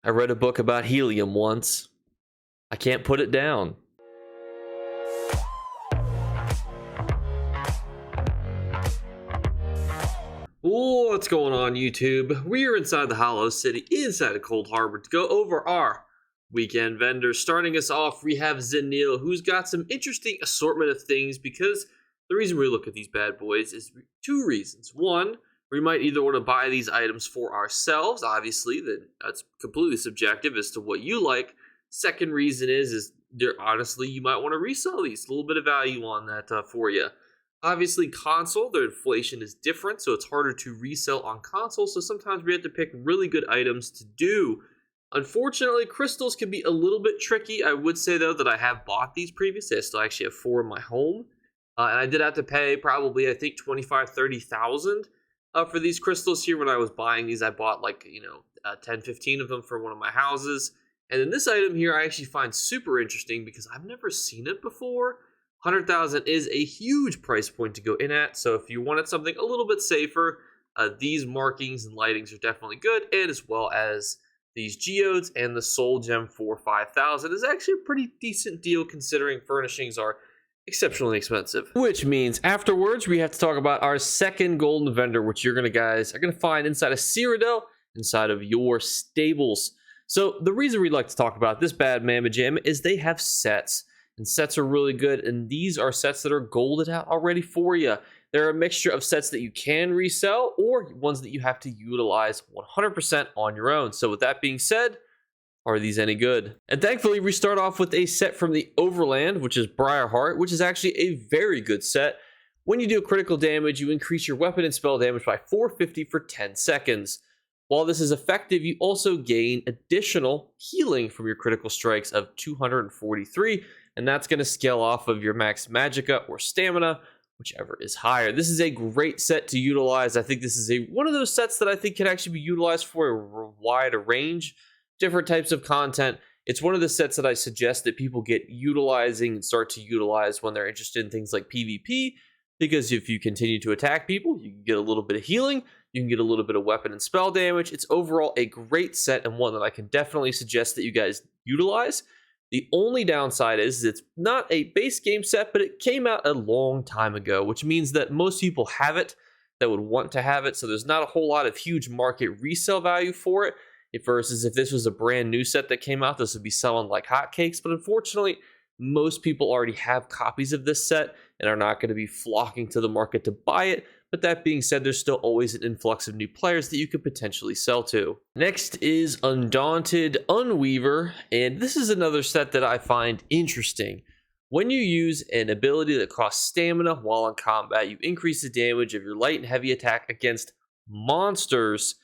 I read a book about helium once. I can't put it down. What's going on, YouTube? We are inside the Hollow City, inside of Cold Harbor, to go over our weekend vendors. Starting us off, we have Zenil, who's got some interesting assortment of things, because the reason we look at these bad boys is two reasons. One, we might either want to buy these items for ourselves. Obviously, that's completely subjective as to what you like. Second reason is honestly, you might want to resell these. A little bit of value on that for you. Obviously, console, their inflation is different, so it's harder to resell on console, so sometimes we have to pick really good items to do. Unfortunately, crystals can be a little bit tricky. I would say, though, that I have bought these previously. I still actually have 4 in my home, and I did have to pay probably, I think, $25,000-$30,000 for these crystals here. When I was buying these, I bought 10, 15 of them for one of my houses. And then this item here I actually find super interesting because I've never seen it before. 100,000 is a huge price point to go in at, so if you wanted something a little bit safer, these markings and lightings are definitely good, and as well as these geodes and the soul gem for 5,000 is actually a pretty decent deal considering furnishings are exceptionally expensive. Which means afterwards we have to talk about our second golden vendor, which you're gonna find inside of Cyrodiil, inside of your stables. So the reason we like to talk about this bad mamma jamma is they have sets. And sets are really good, and these are sets that are golded out already for you. They're a mixture of sets that you can resell or ones that you have to utilize 100% on your own. So with that being said, are these any good? And thankfully, we start off with a set from the Overland, which is Briarheart, which is actually a very good set. When you do critical damage, you increase your weapon and spell damage by 450 for 10 seconds. While this is effective, you also gain additional healing from your critical strikes of 243, and that's going to scale off of your max magicka or stamina, whichever is higher. This is a great set to utilize. I think this is one of those sets that I think can actually be utilized for a wide range, different types of content. It's one of the sets that I suggest that people get utilizing and start to utilize when they're interested in things like PvP, because if you continue to attack people, you can get a little bit of healing, you can get a little bit of weapon and spell damage. It's overall a great set and one that I can definitely suggest that you guys utilize. The only downside is it's not a base game set, but it came out a long time ago, which means that most people have it that would want to have it, so there's not a whole lot of huge market resale value for it, versus if this was a brand new set that came out, this would be selling like hotcakes. But unfortunately, most people already have copies of this set and are not going to be flocking to the market to buy it. But that being said, there's still always an influx of new players that you could potentially sell to. Next is Undaunted Unweaver, and this is another set that I find interesting. When you use an ability that costs stamina while in combat, you increase the damage of your light and heavy attack against monsters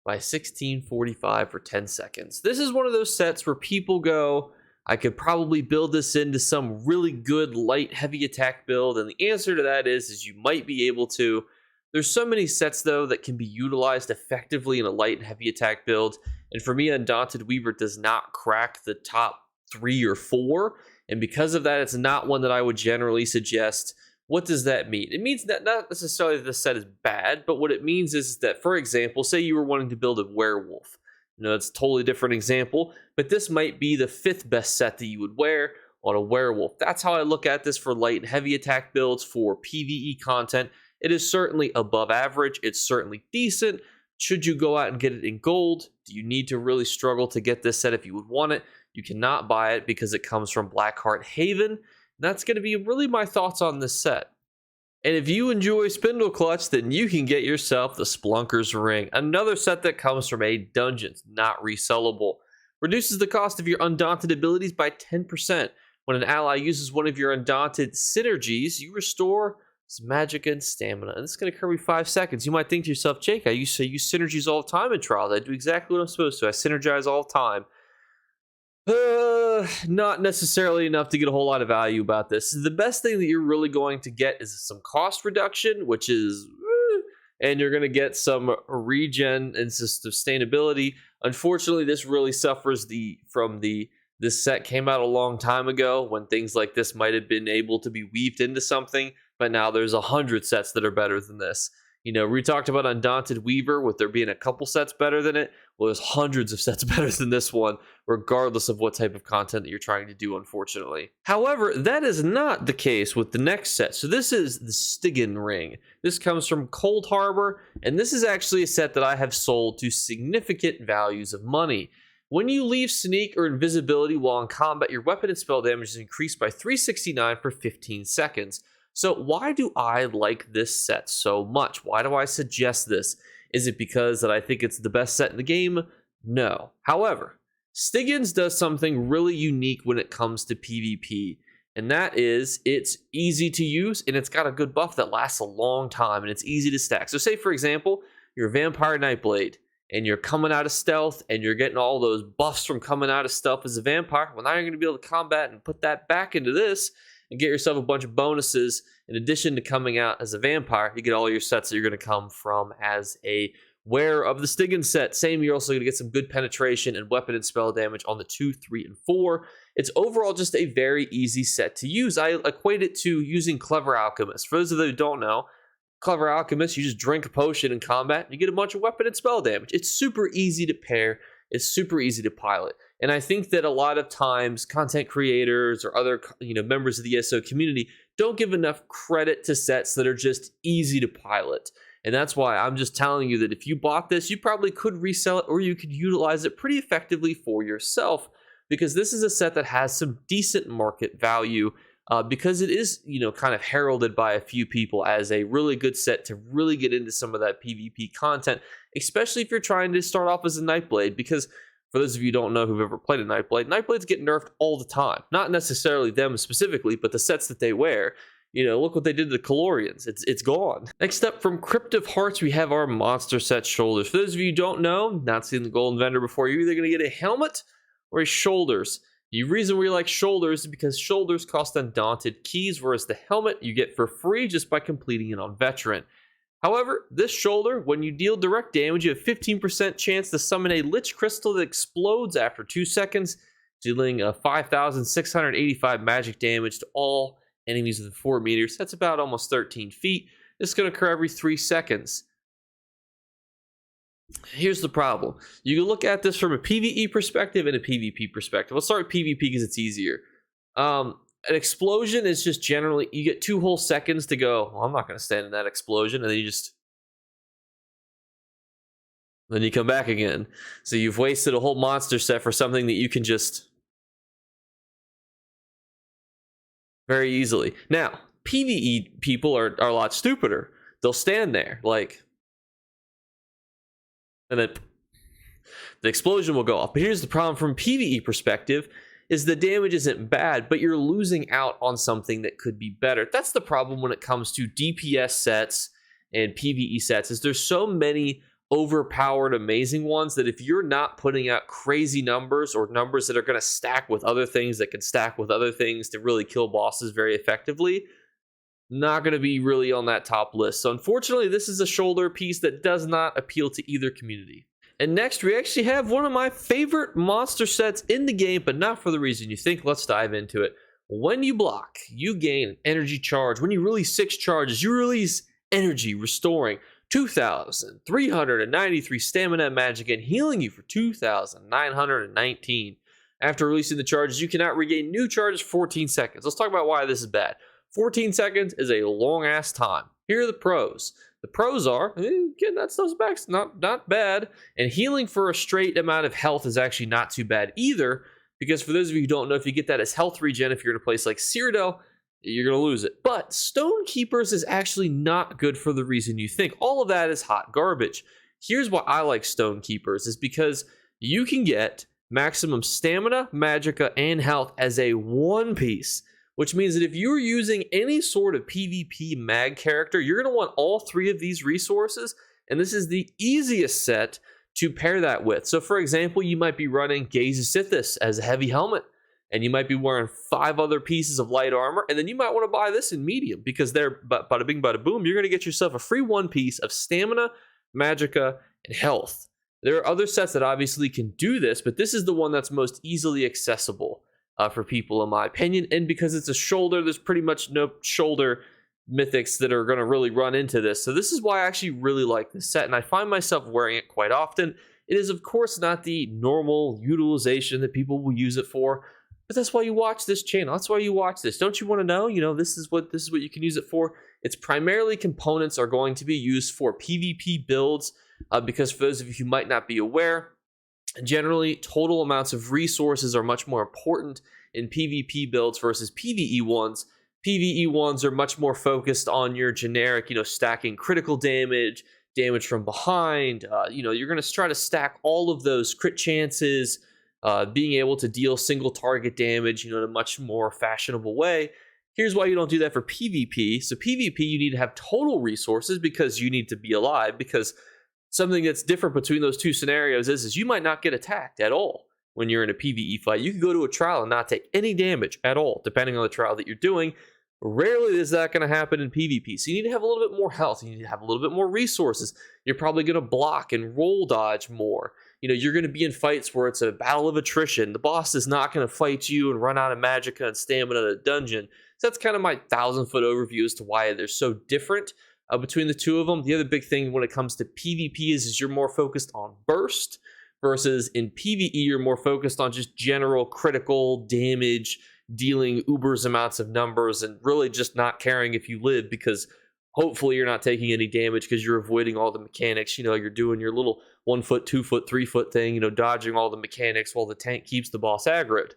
by 1645 for 10 seconds. This is one of those sets where people go, I could probably build this into some really good light heavy attack build, and the answer to that is you might be able to. There's so many sets though that can be utilized effectively in a light and heavy attack build, and for me, Undaunted Weaver does not crack the top 3 or 4, and because of that, it's not one that I would generally suggest. What does that mean? It means that not necessarily that the set is bad, but what it means is that, for example, say you were wanting to build a werewolf. It's a totally different example, but this might be the 5th best set that you would wear on a werewolf. That's how I look at this for light and heavy attack builds for PvE content. It is certainly above average. It's certainly decent. Should you go out and get it in gold? Do you need to really struggle to get this set if you would want it? You cannot buy it because it comes from Blackheart Haven. That's going to be really my thoughts on this set. And if you enjoy Spindle Clutch, then you can get yourself the Splunker's Ring, another set that comes from a dungeons, not resellable. Reduces the cost of your Undaunted abilities by 10%. When an ally uses one of your Undaunted synergies, you restore some magic and stamina. And this is going to occur every 5 seconds. You might think to yourself, Jake, I used to use synergies all the time in Trials. I do exactly what I'm supposed to. I synergize all the time. Not necessarily enough to get a whole lot of value about this. The best thing that you're really going to get is some cost reduction, which is, and you're going to get some regen and sustainability. Unfortunately, this really suffers this set came out a long time ago when things like this might have been able to be weaved into something, but now there's 100 sets that are better than this. We talked about Undaunted Weaver with there being a couple sets better than it. Well, there's hundreds of sets better than this one, regardless of what type of content that you're trying to do, unfortunately. However, that is not the case with the next set. So this is the Stygian Ring. This comes from Cold Harbor, and this is actually a set that I have sold to significant values of money. When you leave Sneak or Invisibility while in combat, your weapon and spell damage is increased by 369 for 15 seconds. So why do I like this set so much? Why do I suggest this? Is it because that I think it's the best set in the game? No. However, Stygians does something really unique when it comes to PvP, and that is it's easy to use and it's got a good buff that lasts a long time and it's easy to stack. So say, for example, you're a Vampire Nightblade and you're coming out of stealth and you're getting all those buffs from coming out of stealth as a vampire. Well, now you're going to be able to combat and put that back into this and get yourself a bunch of bonuses. In addition to coming out as a vampire, you get all your sets that you're going to come from as a wearer of the Stygian set. Same, you're also going to get some good penetration and weapon and spell damage on the 2, 3, and 4. It's overall just a very easy set to use. I equate it to using Clever Alchemist. For those of you who don't know, Clever Alchemist, you just drink a potion in combat, and you get a bunch of weapon and spell damage. It's super easy to pair. It's super easy to pilot. And I think that a lot of times content creators or other members of the ESO community don't give enough credit to sets that are just easy to pilot. And that's why I'm just telling you that if you bought this, you probably could resell it or you could utilize it pretty effectively for yourself, because this is a set that has some decent market value because it is, kind of heralded by a few people as a really good set to really get into some of that PvP content, especially if you're trying to start off as a Nightblade, because for those of you who don't know who've ever played a Nightblade, Nightblades get nerfed all the time. Not necessarily them specifically, but the sets that they wear. Look what they did to the Calorians. It's gone. Next up, from Crypt of Hearts, we have our monster set shoulders. For those of you who don't know, not seen the Golden Vendor before, you're either going to get a helmet or a shoulders. The reason we like shoulders is because shoulders cost Undaunted keys, whereas the helmet you get for free just by completing it on Veteran. However, this shoulder, when you deal direct damage, you have 15% chance to summon a Lich Crystal that explodes after 2 seconds, dealing 5,685 magic damage to all enemies within 4 meters. That's about almost 13 feet. This is going to occur every 3 seconds. Here's the problem. You can look at this from a PvE perspective and a PvP perspective. Let's start with PvP because it's easier. An explosion is just generally, you get 2 whole seconds to go, well, I'm not going to stand in that explosion, and then you come back again. So you've wasted a whole monster set for something that you can just very easily. Now, PvE people are a lot stupider. They'll stand there, and then the explosion will go off. But here's the problem from PvE perspective, is the damage isn't bad, but you're losing out on something that could be better. That's the problem when it comes to DPS sets and PvE sets, is there's so many overpowered, amazing ones that if you're not putting out crazy numbers or numbers that are going to stack with other things that can stack with other things to really kill bosses very effectively, not going to be really on that top list. So unfortunately, this is a shoulder piece that does not appeal to either community. And next, we actually have one of my favorite monster sets in the game, but not for the reason you think. Let's dive into it. When you block, you gain an energy charge. When you release 6 charges, you release energy, restoring 2,393 stamina and magic and healing you for 2,919. After releasing the charges, you cannot regain new charges for 14 seconds. Let's talk about why this is bad. 14 seconds is a long-ass time. Here are the pros. The pros are, getting that stuff's back, not bad. And healing for a straight amount of health is actually not too bad either, because for those of you who don't know, if you get that as health regen, if you're in a place like Cyrodiil, you're going to lose it. But Stone Keepers is actually not good for the reason you think. All of that is hot garbage. Here's why I like Stone Keepers, is because you can get maximum stamina, magicka, and health as a one piece, which means that if you're using any sort of PvP mag character, you're going to want all 3 of these resources, and this is the easiest set to pair that with. So for example, you might be running Gaze of Sithis as a heavy helmet, and you might be wearing 5 other pieces of light armor, and then you might want to buy this in medium, because they're bada bing bada boom, you're going to get yourself a free one piece of stamina, magicka, and health. There are other sets that obviously can do this, but this is the one that's most easily accessible for people, in my opinion. And because it's a shoulder, there's pretty much no shoulder mythics that are going to really run into this. So this is why I actually really like this set, and I find myself wearing it quite often. It is, of course, not the normal utilization that people will use it for, but that's why you watch this channel. That's why you watch this. Don't you want to know? You know, this is what you can use it for. It's primarily components are going to be used for PvP builds, because for those of you who might not be aware, generally total amounts of resources are much more important in PvP builds versus PvE ones. PvE ones are much more focused on your generic, stacking critical damage, damage from behind. You're going to try to stack all of those crit chances, being able to deal single target damage, in a much more fashionable way. Here's why you don't do that for PvP. So PvP, you need to have total resources because you need to be alive, because something that's different between those two scenarios is you might not get attacked at all when you're in a PvE fight. You can go to a trial and not take any damage at all, depending on the trial that you're doing. Rarely is that going to happen in PvP. So you need to have a little bit more health. You need to have a little bit more resources. You're probably going to block and roll dodge more. You're going to be in fights where it's a battle of attrition. The boss is not going to fight you and run out of magicka and stamina in a dungeon. So that's kind of my 1,000-foot overview as to why they're so different between the two of them. The other big thing when it comes to PvP is you're more focused on burst, versus in PvE you're more focused on just general critical damage, dealing ubers amounts of numbers, and really just not caring if you live, because hopefully you're not taking any damage because you're avoiding all the mechanics. You're doing your little 1 foot, 2 foot, 3 foot thing, dodging all the mechanics while the tank keeps the boss aggroed.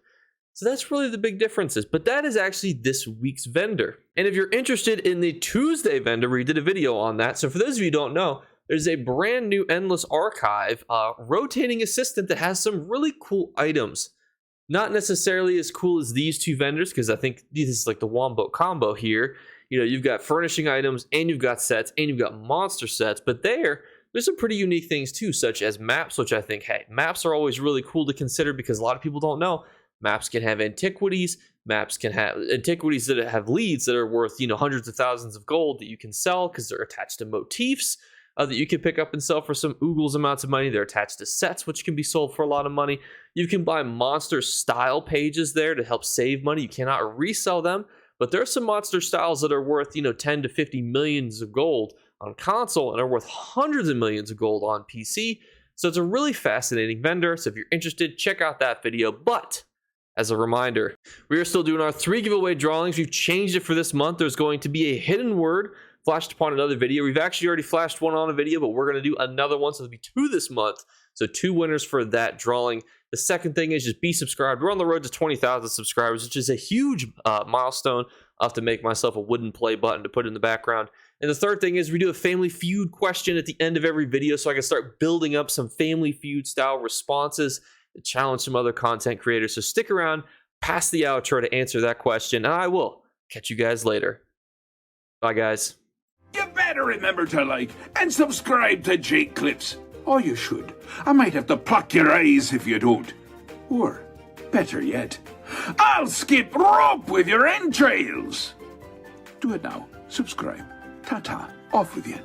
So that's really the big differences, but that is actually this week's vendor. And if you're interested in the Tuesday vendor, we did a video on that. So for those of you who don't know, there's a brand new Endless Archive rotating assistant that has some really cool items. Not necessarily as cool as these two vendors, because I think this is like the Wombo combo here. You've got furnishing items, and you've got sets, and you've got monster sets, but there's some pretty unique things too, such as maps, which I think, hey, maps are always really cool to consider, because a lot of people don't know. Maps can have antiquities. Maps can have antiquities that have leads that are worth, hundreds of thousands of gold that you can sell because they're attached to motifs that you can pick up and sell for some oogles amounts of money. They're attached to sets, which can be sold for a lot of money. You can buy monster style pages there to help save money. You cannot resell them, but there are some monster styles that are worth, 10 to 50 millions of gold on console and are worth hundreds of millions of gold on PC. So it's a really fascinating vendor. So if you're interested, check out that video. But as a reminder, we are still doing our 3 giveaway drawings. We've changed it for this month. There's going to be a hidden word flashed upon another video. We've actually already flashed one on a video, but we're going to do another one. So there'll be 2 this month. So 2 winners for that drawing. The second thing is just be subscribed. We're on the road to 20,000 subscribers, which is a huge milestone. I'll have to make myself a wooden play button to put in the background. And the third thing is we do a Family Feud question at the end of every video, so I can start building up some Family Feud style responses to challenge some other content creators. So stick around past the outro to answer that question, and I will catch you guys later. Bye, guys. You better remember to like and subscribe to Jake Clips. Or you should. I might have to pluck your eyes if you don't. Or, better yet, I'll skip rope with your entrails. Do it now. Subscribe. Ta-ta. Off with you.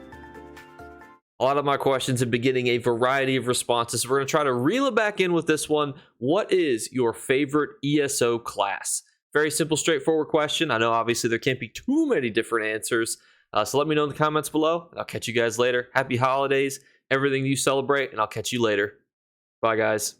A lot of my questions have been getting a variety of responses. We're going to try to reel it back in with this one. What is your favorite ESO class? Very simple, straightforward question. I know obviously there can't be too many different answers. So let me know in the comments below. I'll catch you guys later. Happy holidays, everything you celebrate, and I'll catch you later. Bye, guys.